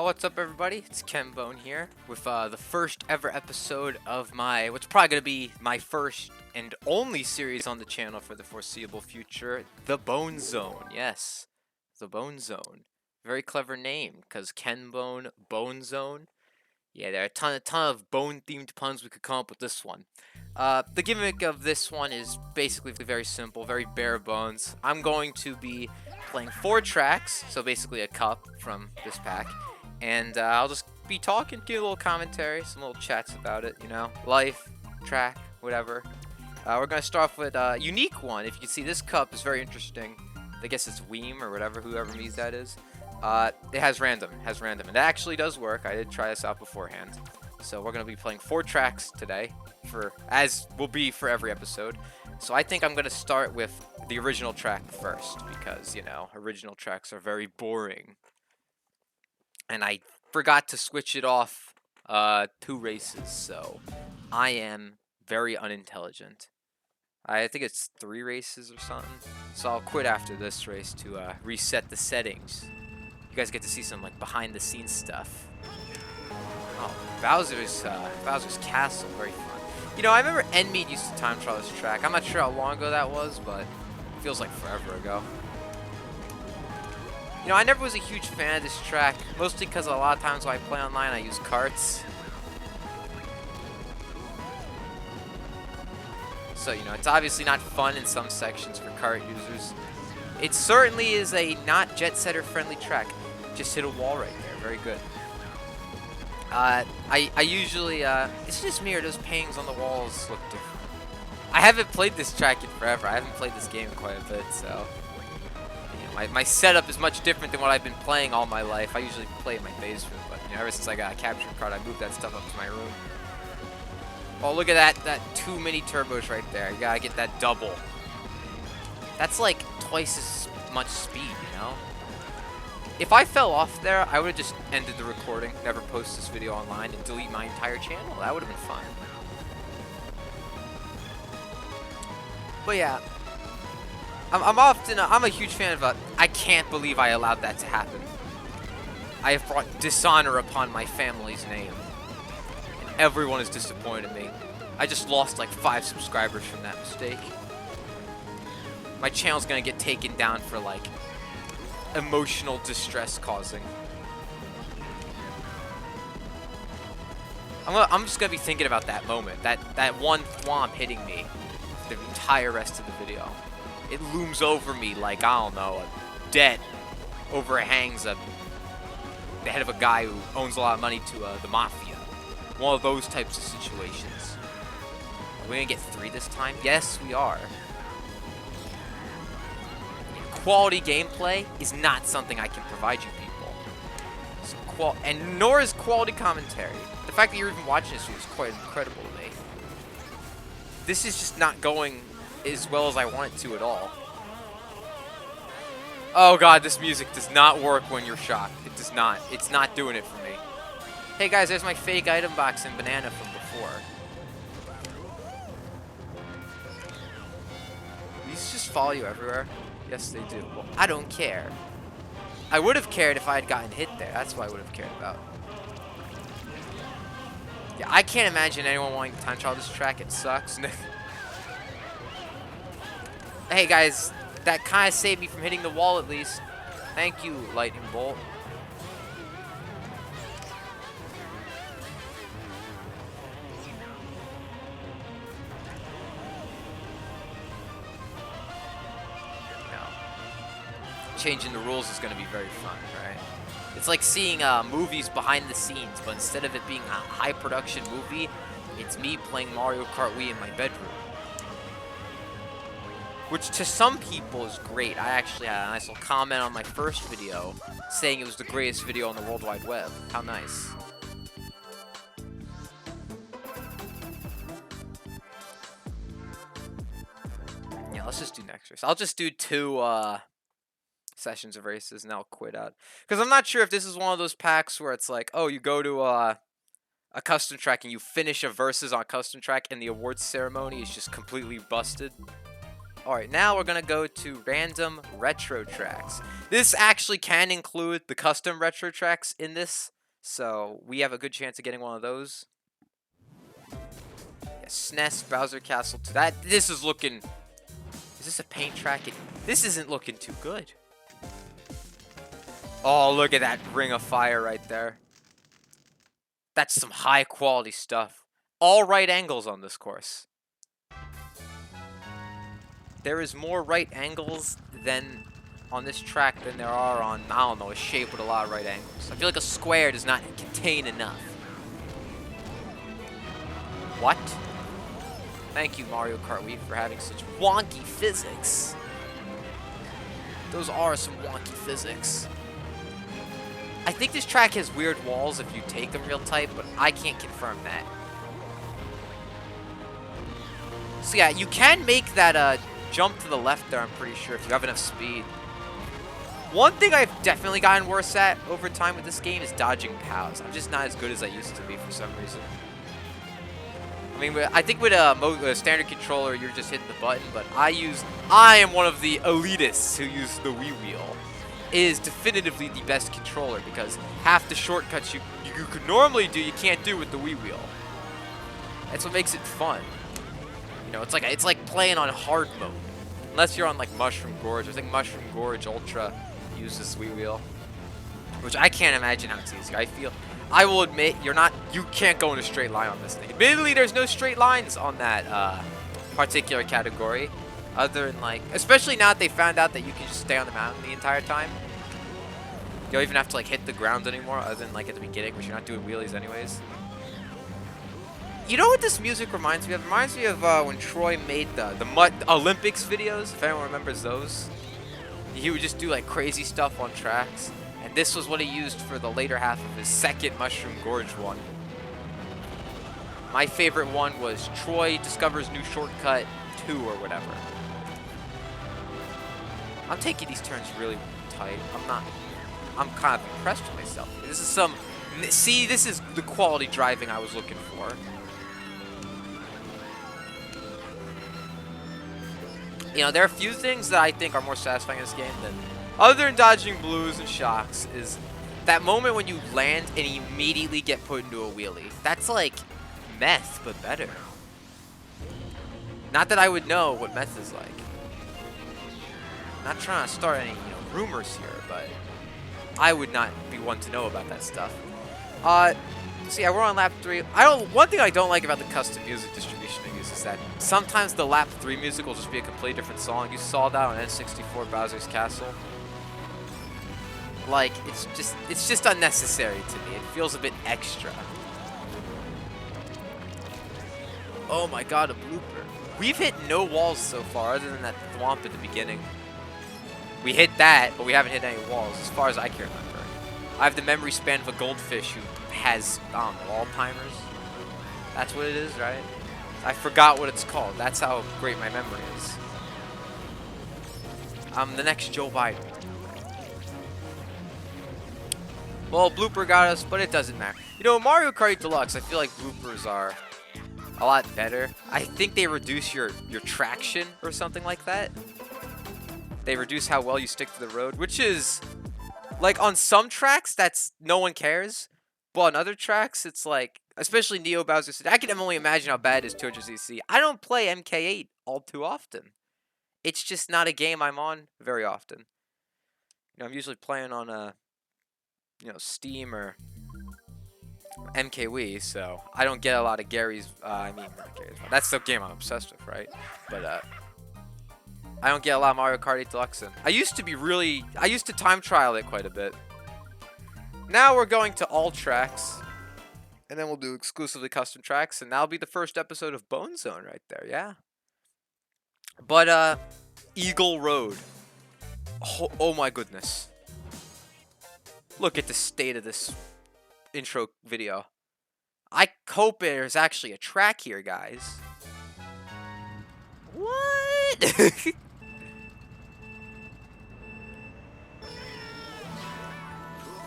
What's up, everybody? It's Ken Bone here with the first ever episode of what's probably going to be my first and only series on the channel for the foreseeable future, The Bone Zone. Yes, The Bone Zone. Very clever name, because Ken Bone, Bone Zone. Yeah, there are a ton of bone-themed puns we could come up with this one. The gimmick of this one is basically very simple, very bare bones. I'm going to be playing 4 tracks, so basically a cup from this pack. And I'll just be talking, do a little commentary, some little chats about it, life, track, whatever. We're going to start off with a unique one. If you can see, this cup is very interesting. I guess it's Weem or whatever, whoever means that is. It has random, and it actually does work. I did try this out beforehand. So we're going to be playing 4 tracks today, as will be for every episode. So I think I'm going to start with the original track first, because, original tracks are very boring. And I forgot to switch it off 2 races, so I am very unintelligent. I think it's 3 races or something. So I'll quit after this race to reset the settings. You guys get to see some behind the scenes stuff. Oh, Bowser's Castle, very fun. I remember Enmead used to time trial this track. I'm not sure how long ago that was, but it feels like forever ago. I never was a huge fan of this track, mostly because a lot of times when I play online, I use carts. So, it's obviously not fun in some sections for cart users. It certainly is a not jet setter friendly track. Just hit a wall right there. Very good. I usually, it's just me or those pangs on the walls look different. I haven't played this track in forever. I haven't played this game in quite a bit, so... My setup is much different than what I've been playing all my life. I usually play in my basement, but ever since I got a capture card, I moved that stuff up to my room. Oh, look at that 2 mini turbos right there. You gotta get that double. That's like twice as much speed, If I fell off there, I would have just ended the recording, never post this video online, and delete my entire channel. That would have been fun. But yeah. I'm a huge fan of I can't believe I allowed that to happen. I have brought dishonor upon my family's name. And everyone is disappointed in me. I just lost like 5 subscribers from that mistake. My channel's gonna get taken down for emotional distress causing. I'm just gonna be thinking about that moment. That one thwomp hitting me the entire rest of the video. It looms over me like, I don't know, a debt overhangs the head of a guy who owns a lot of money to the mafia. One of those types of situations. Are we gonna get 3 this time? Yes, we are. Quality gameplay is not something I can provide you people. And nor is quality commentary. The fact that you're even watching this is quite incredible to me. This is just not going as well as I want it to at all. Oh god, this music does not work when you're shocked. It does not. It's not doing it for me. Hey guys, there's my fake item box and banana from before. These just follow you everywhere? Yes, they do. Well, I don't care. I would have cared if I had gotten hit there. That's what I would have cared about. Yeah, I can't imagine anyone wanting to time trial this track. It sucks. Hey guys, that kind of saved me from hitting the wall at least. Thank you, lightning bolt. No. Changing the rules is going to be very fun, right? It's like seeing movies behind the scenes, but instead of it being a high production movie, it's me playing Mario Kart Wii in my bedroom. Which to some people is great. I actually had a nice little comment on my first video saying it was the greatest video on the World Wide Web. How nice. Yeah, let's just do next race. I'll just do 2 sessions of races and I'll quit out. Because I'm not sure if this is one of those packs where it's like, oh, you go to a custom track and you finish a versus on a custom track and the awards ceremony is just completely busted. Alright, now we're gonna go to random retro tracks. This actually can include the custom retro tracks in this, so we have a good chance of getting one of those. Yeah, SNES, Bowser Castle 2. This is looking... Is this a paint track? This isn't looking too good. Oh, look at that ring of fire right there. That's some high quality stuff. All right angles on this course. There is more right angles than on this track than there are on, I don't know, a shape with a lot of right angles. I feel like a square does not contain enough. What? Thank you, Mario Kart Wii, for having such wonky physics. Those are some wonky physics. I think this track has weird walls if you take them real tight, but I can't confirm that. So yeah, you can make that jump to the left there, I'm pretty sure, if you have enough speed. One thing I've definitely gotten worse at over time with this game is dodging POWs. I'm just not as good as I used to be for some reason. I mean, I think with a standard controller, you're just hitting the button, but I am one of the elitists who use the Wii Wheel. It is definitively the best controller because half the shortcuts you could normally do, you can't do with the Wii Wheel. That's what makes it fun. You know, it's like playing on hard mode. Unless you're on like Mushroom Gorge. I think Mushroom Gorge Ultra uses Wii Wheel, which I can't imagine how it's easy. I will admit, you can't go in a straight line on this thing. Admittedly, there's no straight lines on that particular category, other than like, especially now that they found out that you can just stay on the mountain the entire time. You don't even have to like hit the ground anymore, other than like at the beginning, which you're not doing wheelies anyways. You know what this music reminds me of? It reminds me of when Troy made the Mud Olympics videos, if anyone remembers those. He would just do like crazy stuff on tracks. And this was what he used for the later half of his second Mushroom Gorge one. My favorite one was Troy discovers new shortcut 2 or whatever. I'm taking these turns really tight. I'm kind of impressed with myself. This is the quality driving I was looking for. You know, there are a few things that I think are more satisfying in this game than, other than dodging blues and shocks, is that moment when you land and immediately get put into a wheelie. That's like meth, but better. Not that I would know what meth is like. I'm not trying to start any rumors here, but I would not be one to know about that stuff. So yeah, we're on lap 3. One thing I don't like about the custom music distribution I use is that sometimes the lap 3 music will just be a completely different song. You saw that on N64 Bowser's Castle. Like, it's just unnecessary to me. It feels a bit extra. Oh my god, a blooper. We've hit no walls so far other than that thwomp at the beginning. We hit that, but we haven't hit any walls as far as I can remember. I have the memory span of a goldfish who has, I don't know, Alzheimer's. That's what it is, right? I forgot what it's called. That's how great my memory is. I'm the next Joe Biden. Well, blooper got us, but it doesn't matter. You know, Mario Kart Deluxe, I feel like bloopers are a lot better. I think they reduce your traction or something like that. They reduce how well you stick to the road, which is, like, on some tracks, no one cares. But on other tracks, it's like, especially Neo Bowser City, I can only imagine how bad it is 200cc. I don't play MK8 all too often. It's just not a game I'm on very often. You know, I'm usually playing on Steam or MKWii, so I don't get a lot of Gary's. Not Gary's. That's the game I'm obsessed with, right? But I don't get a lot of Mario Kart 8 Deluxe in. I used to time trial it quite a bit. Now we're going to all tracks, and then we'll do exclusively custom tracks, and that'll be the first episode of Bone Zone right there, yeah. But Eagle Road. Oh my goodness. Look at the state of this intro video. I hope there's actually a track here, guys. What?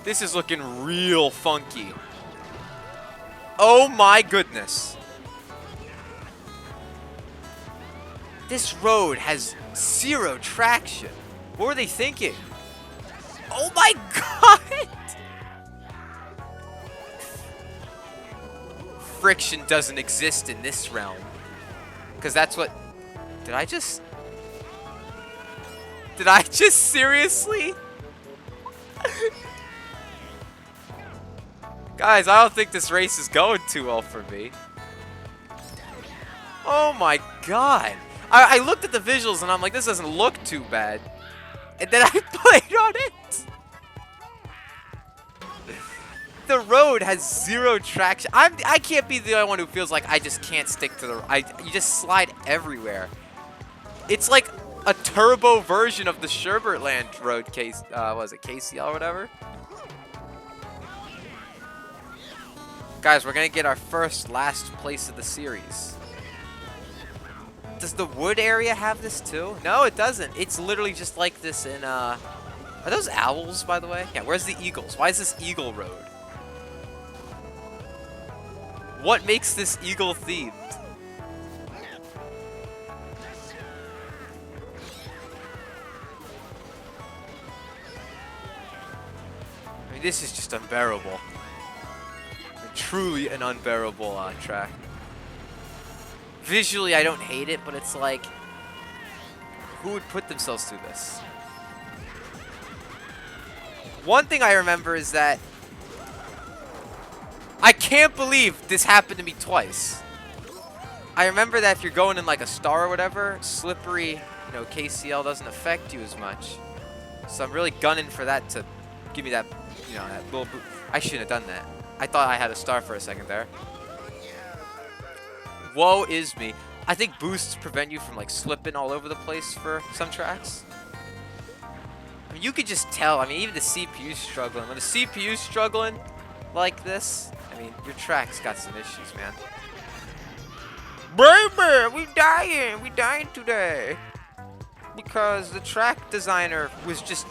This is looking real funky. Oh my goodness. This road has zero traction. What were they thinking? Oh my god! Friction doesn't exist in this realm. Because that's what... Did I just seriously? Guys, I don't think this race is going too well for me. Oh my god. I looked at the visuals and I'm like, this doesn't look too bad. And then I played on it. The road has zero traction. I can't be the only one who feels like I just can't stick to the... You just slide everywhere. It's like a turbo version of the Sherbertland road case. Was it KCL or whatever? Guys, we're gonna get our last place of the series. Does the wood area have this too? No, it doesn't. It's literally just like this in, Are those owls, by the way? Yeah, where's the eagles? Why is this eagle road? What makes this eagle themed? I mean, this is just unbearable. Truly an unbearable track. Visually, I don't hate it, but it's like, who would put themselves through this? One thing I remember is that I can't believe this happened to me twice. I remember that if you're going in like a star or whatever, slippery, you know, KCL doesn't affect you as much. So I'm really gunning for that to give me that, you know, that little boot. I shouldn't have done that. I thought I had a star for a second there. Woe is me. I think boosts prevent you from like slipping all over the place for some tracks. I mean, you could just tell. I mean, even the CPU's struggling. When the CPU's struggling like this, I mean, your track's got some issues, man. Baby, we dying. We dying today. Because the track designer was just...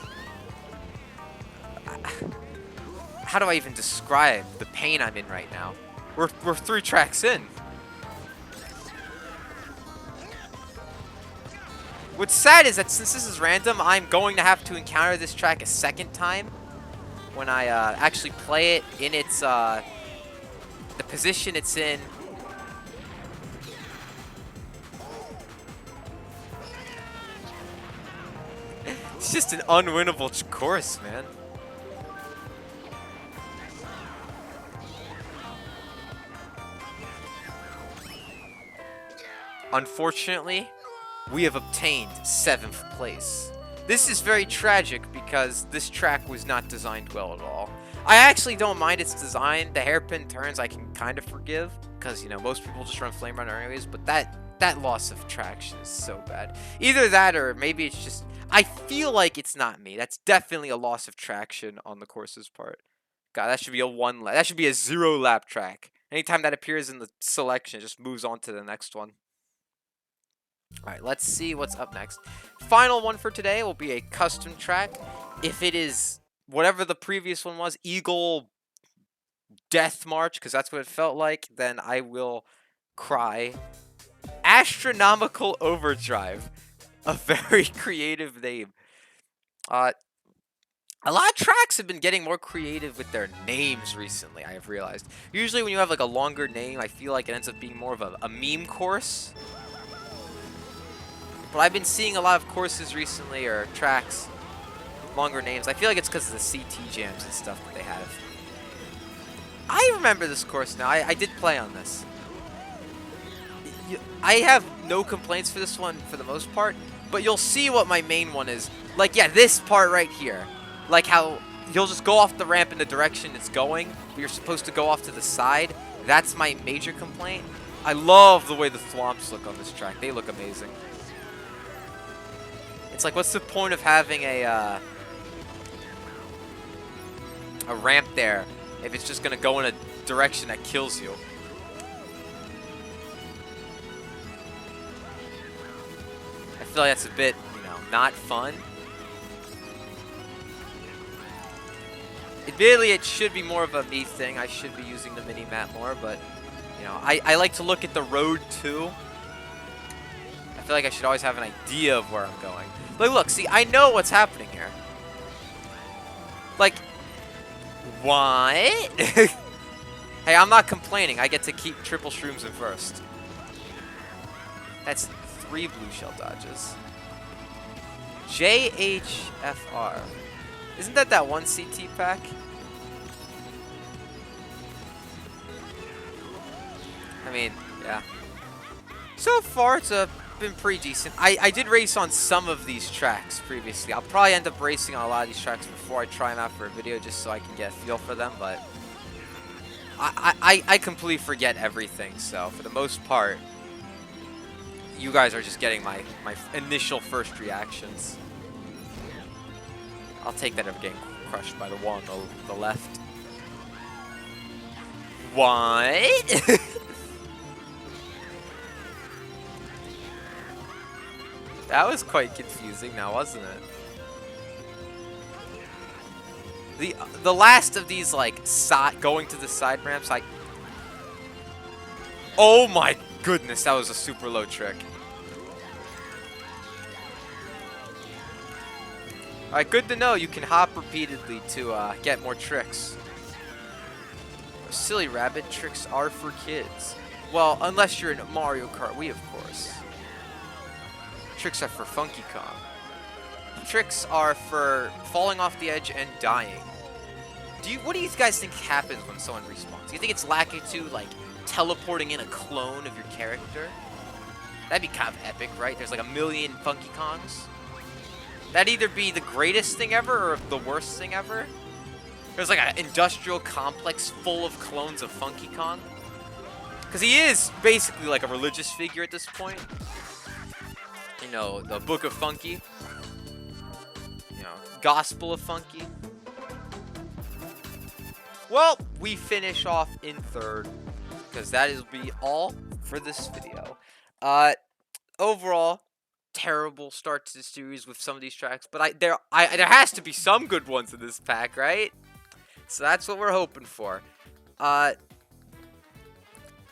How do I even describe the pain I'm in right now? We're 3 tracks in. What's sad is that since this is random, I'm going to have to encounter this track a second time when I actually play it in its the position it's in. It's just an unwinnable course, man. Unfortunately, we have obtained 7th place. This is very tragic because this track was not designed well at all. I actually don't mind its design. The hairpin turns I can kind of forgive because, you know, most people just run Flame Runner anyways, but that loss of traction is so bad. Either that or maybe it's just... I feel like it's not me. That's definitely a loss of traction on the course's part. God, that should be a 1 lap. That should be a 0 lap track. Anytime that appears in the selection, it just moves on to the next one. Alright, let's see what's up next. Final one for today will be a custom track. If it is whatever the previous one was, Eagle Death March, because that's what it felt like, then I will cry. Astronomical Overdrive. A very creative name. A lot of tracks have been getting more creative with their names recently, I have realized. Usually when you have like a longer name, I feel like it ends up being more of a meme course. But I've been seeing a lot of courses recently, or tracks, longer names. I feel like it's because of the CT jams and stuff that they have. I remember this course now. I did play on this. I have no complaints for this one for the most part, but you'll see what my main one is. Like, yeah, this part right here. Like how you'll just go off the ramp in the direction it's going, but you're supposed to go off to the side. That's my major complaint. I love the way the thwomps look on this track. They look amazing. It's like, what's the point of having a ramp there if it's just gonna go in a direction that kills you? I feel like that's a bit, you know, not fun. Admittedly, it should be more of a me thing. I should be using the mini-map more, but, you know, I like to look at the road, too. I feel like I should always have an idea of where I'm going. Like, look, see, I know what's happening here. Like, what? Hey, I'm not complaining. I get to keep triple shrooms in first. That's 3 blue shell dodges. JHFR. Isn't that one CT pack? I mean, yeah. So far, it's been pretty decent. I did race on some of these tracks previously. I'll probably end up racing on a lot of these tracks before I try them out for a video, just so I can get a feel for them, but I completely forget everything, so for the most part, you guys are just getting my initial first reactions. I'll take that over getting crushed by the wall on the left. What? That was quite confusing now, wasn't it? The last of these, like, going to the side ramps, oh my goodness, that was a super low trick. Alright, good to know you can hop repeatedly to get more tricks. Silly rabbit, tricks are for kids. Well, unless you're in Mario Kart Wii, of course. Tricks are for Funky Kong. Tricks are for falling off the edge and dying. What do you guys think happens when someone respawns? Do you think it's Lakitu, like, teleporting in a clone of your character? That'd be kind of epic, right? There's like a million Funky Kongs. That'd either be the greatest thing ever or the worst thing ever. There's like an industrial complex full of clones of Funky Kong. Because he is basically like a religious figure at this point. You know, the Book of Funky. You know, Gospel of Funky. Well, we finish off in third. Because that will be all for this video. Overall, terrible start to the series with some of these tracks. But there has to be some good ones in this pack, right? So that's what we're hoping for.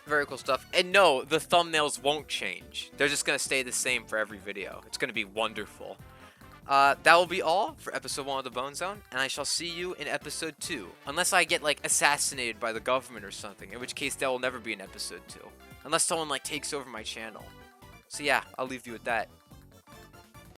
Very cool stuff. And no, the thumbnails won't change. They're just going to stay the same for every video. It's going to be wonderful. That will be all for episode 1 of the Bone Zone. And I shall see you in episode 2. Unless I get, like, assassinated by the government or something. In which case, there will never be an episode 2. Unless someone, like, takes over my channel. So yeah, I'll leave you with that.